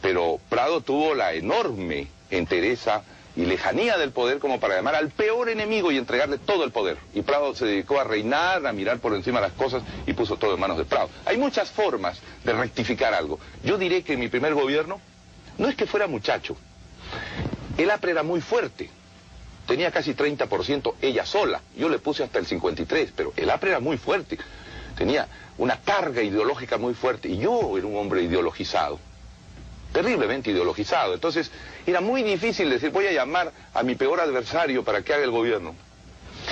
pero Prado tuvo la enorme entereza y lejanía del poder como para llamar al peor enemigo y entregarle todo el poder. Y Prado se dedicó a reinar, a mirar por encima de las cosas y puso todo en manos de Prado. Hay muchas formas de rectificar algo. Yo diré que en mi primer gobierno no es que fuera muchacho. El APRA era muy fuerte. Tenía casi 30% ella sola. Yo le puse hasta el 53%, pero el APRA era muy fuerte. Tenía una carga ideológica muy fuerte y yo era un hombre ideologizado. Terriblemente ideologizado. Entonces, era muy difícil decir, voy a llamar a mi peor adversario para que haga el gobierno.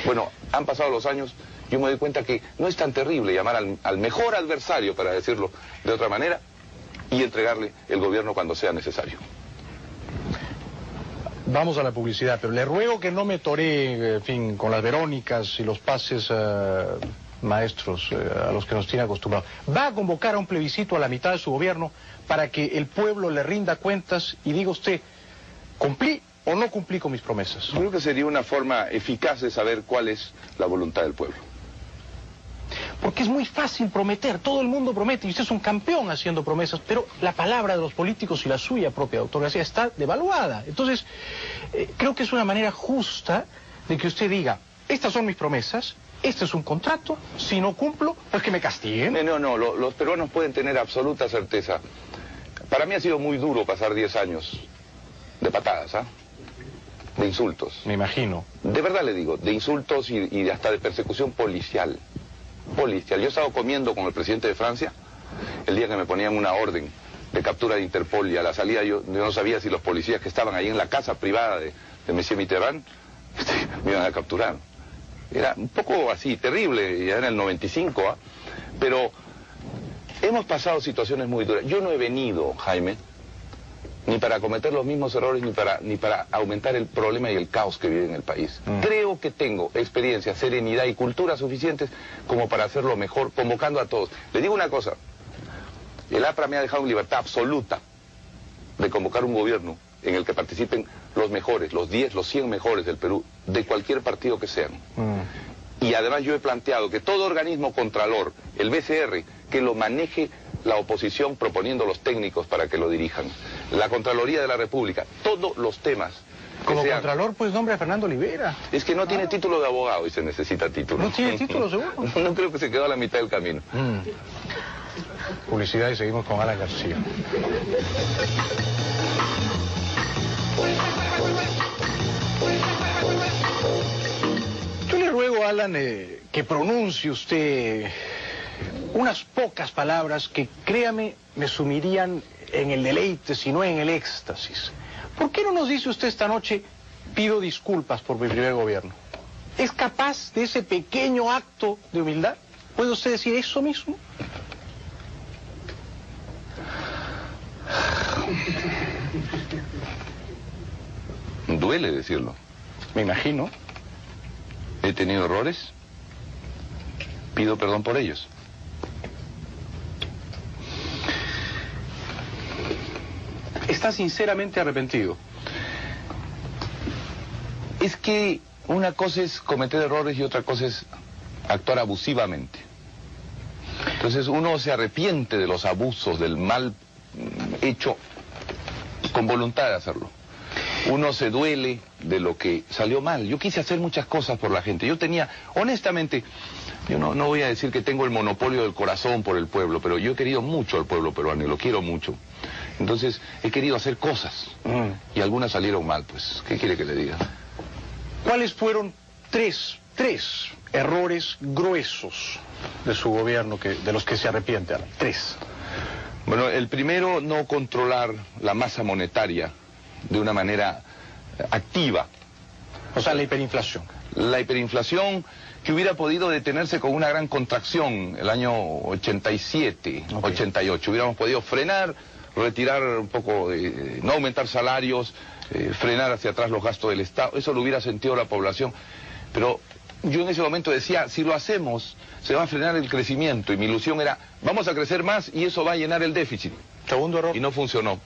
Bueno, han pasado los años, yo me doy cuenta que no es tan terrible llamar al mejor adversario, para decirlo de otra manera, y entregarle el gobierno cuando sea necesario. Vamos a la publicidad, pero le ruego que no me toree, en fin, con las Verónicas y los pases maestros a los que nos tiene acostumbrados. Va a convocar a un plebiscito a la mitad de su gobierno para que el pueblo le rinda cuentas y diga usted, ¿cumplí o no cumplí con mis promesas? Creo que sería una forma eficaz de saber cuál es la voluntad del pueblo. Porque es muy fácil prometer, todo el mundo promete, y usted es un campeón haciendo promesas, pero la palabra de los políticos y la suya propia, doctor García, está devaluada. Entonces, creo que es una manera justa de que usted diga, estas son mis promesas, este es un contrato, si no cumplo, pues que me castiguen. No, los peruanos pueden tener absoluta certeza. Para mí ha sido muy duro pasar 10 años de patadas, ¿ah? De insultos. Me imagino. De verdad le digo, de insultos y hasta de persecución policial. Yo he estado comiendo con el presidente de Francia el día que me ponían una orden de captura de Interpol, y a la salida yo no sabía si los policías que estaban ahí en la casa privada de Monsieur Mitterrand me iban a capturar. Era un poco así, terrible, ya en el 95, ¿ah? Pero hemos pasado situaciones muy duras. Yo no he venido, Jaime, ni para cometer los mismos errores, ni para aumentar el problema y el caos que vive en el país. Creo que tengo experiencia, serenidad y cultura suficientes como para hacerlo mejor, convocando a todos. Le digo una cosa, el APRA me ha dejado en libertad absoluta de convocar un gobierno en el que participen los mejores, los 10, los 100 mejores del Perú, de cualquier partido que sean. Y además yo he planteado que todo organismo contralor, el BCR, que lo maneje la oposición proponiendo los técnicos para que lo dirijan. La Contraloría de la República, todos los temas. Como contralor, pues nombre a Fernando Olivera. Es que no tiene título de abogado y se necesita título. ¿No tiene título, seguro? No, creo que se quedó a la mitad del camino. Publicidad y seguimos con Alan García. Yo le ruego, Alan, que pronuncie usted unas pocas palabras que, créame, me sumirían en el deleite, si no en el éxtasis. ¿Por qué no nos dice usted esta noche, pido disculpas por mi primer gobierno? ¿Es capaz de ese pequeño acto de humildad? ¿Puede usted decir eso mismo? Duele decirlo. Me imagino. He tenido errores. Pido perdón por ellos. ¿Está sinceramente arrepentido? Es que una cosa es cometer errores y otra cosa es actuar abusivamente. Entonces uno se arrepiente de los abusos, del mal hecho con voluntad de hacerlo. Uno se duele de lo que salió mal. Yo quise hacer muchas cosas por la gente. Yo tenía, honestamente, yo no voy a decir que tengo el monopolio del corazón por el pueblo, pero yo he querido mucho al pueblo peruano y lo quiero mucho. Entonces he querido hacer cosas y algunas salieron mal, pues. ¿Qué quiere que le diga? ¿Cuáles fueron tres errores gruesos de su gobierno de los que se arrepiente, Alan? 3. Bueno, el primero, no controlar la masa monetaria de una manera activa. O sea, la hiperinflación. La hiperinflación que hubiera podido detenerse con una gran contracción el año 87, 88. Hubiéramos podido frenar, retirar un poco, no aumentar salarios, frenar hacia atrás los gastos del Estado. Eso lo hubiera sentido la población. Pero yo en ese momento decía, si lo hacemos, se va a frenar el crecimiento. Y mi ilusión era, vamos a crecer más y eso va a llenar el déficit. Segundo error. Y no funcionó.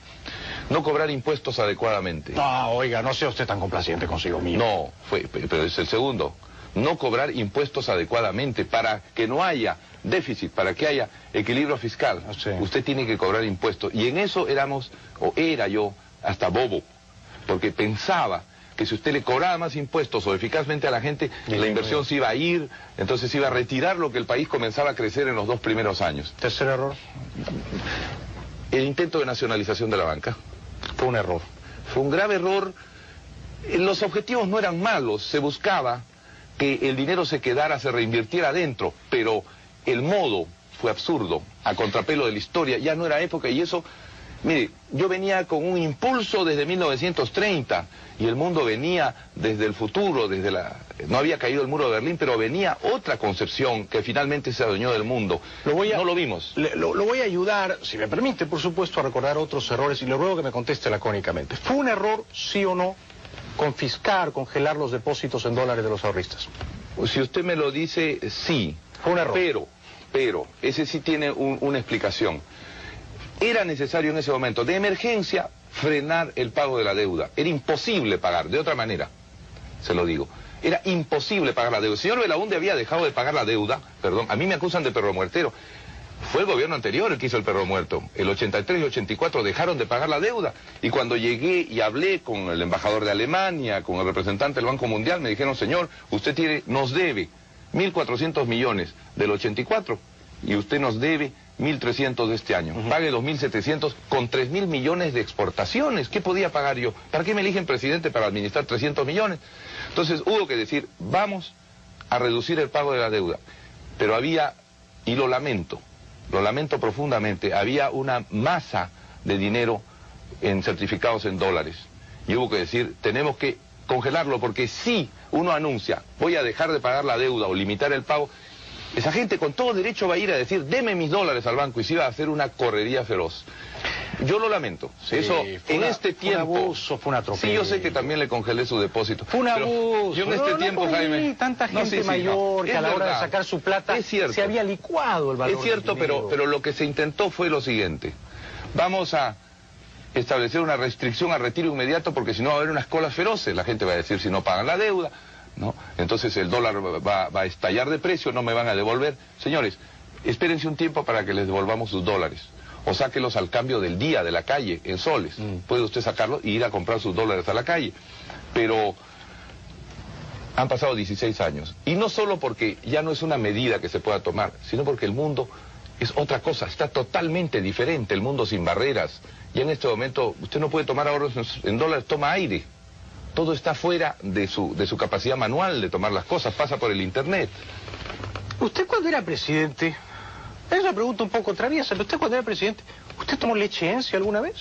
No cobrar impuestos adecuadamente. No, oiga, no sea usted tan complaciente consigo mismo. No, pero es el segundo. no cobrar impuestos adecuadamente para que no haya déficit, para que haya equilibrio fiscal. Sí. Usted tiene que cobrar impuestos. Y en eso era yo hasta bobo, porque pensaba que si usted le cobraba más impuestos o eficazmente a la gente, la inversión se iba a ir, entonces se iba a retirar lo que el país comenzaba a crecer en los 2 primeros años. Tercer error. El intento de nacionalización de la banca. Fue un error. Fue un grave error. Los objetivos no eran malos, se buscaba que el dinero se quedara, se reinvirtiera adentro, pero el modo fue absurdo, a contrapelo de la historia, ya no era época y eso... Mire, yo venía con un impulso desde 1930 y el mundo venía desde el futuro, no había caído el muro de Berlín, pero venía otra concepción que finalmente se adueñó del mundo. No lo vimos. Lo voy a ayudar, si me permite, por supuesto, a recordar otros errores y le ruego que me conteste lacónicamente. ¿Fue un error, sí o no, confiscar, congelar los depósitos en dólares de los ahorristas? Si usted me lo dice, sí. Fue un error. Pero, ese sí tiene una explicación. Era necesario en ese momento, de emergencia, frenar el pago de la deuda. Era imposible pagar, de otra manera, se lo digo. Era imposible pagar la deuda. El señor Belaúnde había dejado de pagar la deuda, perdón, a mí me acusan de perro muertero. Fue el gobierno anterior el que hizo el perro muerto. El 83 y 84 dejaron de pagar la deuda. Y cuando llegué y hablé con el embajador de Alemania, con el representante del Banco Mundial, me dijeron, señor, usted nos debe 1.400 millones del 84 y usted nos debe 1.300 de este año. Pague 2.700 con 3.000 millones de exportaciones. ¿Qué podía pagar yo? ¿Para qué me eligen presidente para administrar 300 millones? Entonces hubo que decir, vamos a reducir el pago de la deuda. Pero había, y lo lamento profundamente, había una masa de dinero en certificados en dólares. Y hubo que decir, tenemos que congelarlo, porque si uno anuncia, voy a dejar de pagar la deuda o limitar el pago, esa gente con todo derecho va a ir a decir, deme mis dólares al banco, y se iba a hacer una correría feroz. Yo lo lamento. Sí, eso, en este tiempo... Fue un abuso, fue un atropello. Sí, yo sé que también le congelé su depósito. Fue un abuso. Yo en este tiempo, Jaime... Tanta gente mayor que a la hora de sacar su plata se había licuado el valor. Es cierto, pero lo que se intentó fue lo siguiente. Vamos a establecer una restricción al retiro inmediato, porque si no va a haber unas colas feroces. La gente va a decir, si no pagan la deuda, ¿no? Entonces el dólar va a estallar de precio, no me van a devolver. Señores, espérense un tiempo para que les devolvamos sus dólares. O sáquelos al cambio del día, de la calle, en soles. Puede usted sacarlos y ir a comprar sus dólares a la calle. Pero han pasado 16 años. Y no solo porque ya no es una medida que se pueda tomar, sino porque el mundo es otra cosa, está totalmente diferente, el mundo sin barreras. Ya en este momento usted no puede tomar ahorros en dólares, toma aire. Todo está fuera de su capacidad manual de tomar las cosas, pasa por el internet. ¿Usted cuando era presidente? Es una pregunta un poco traviesa, pero usted cuando era presidente, ¿usted tomó leche ENCE alguna vez?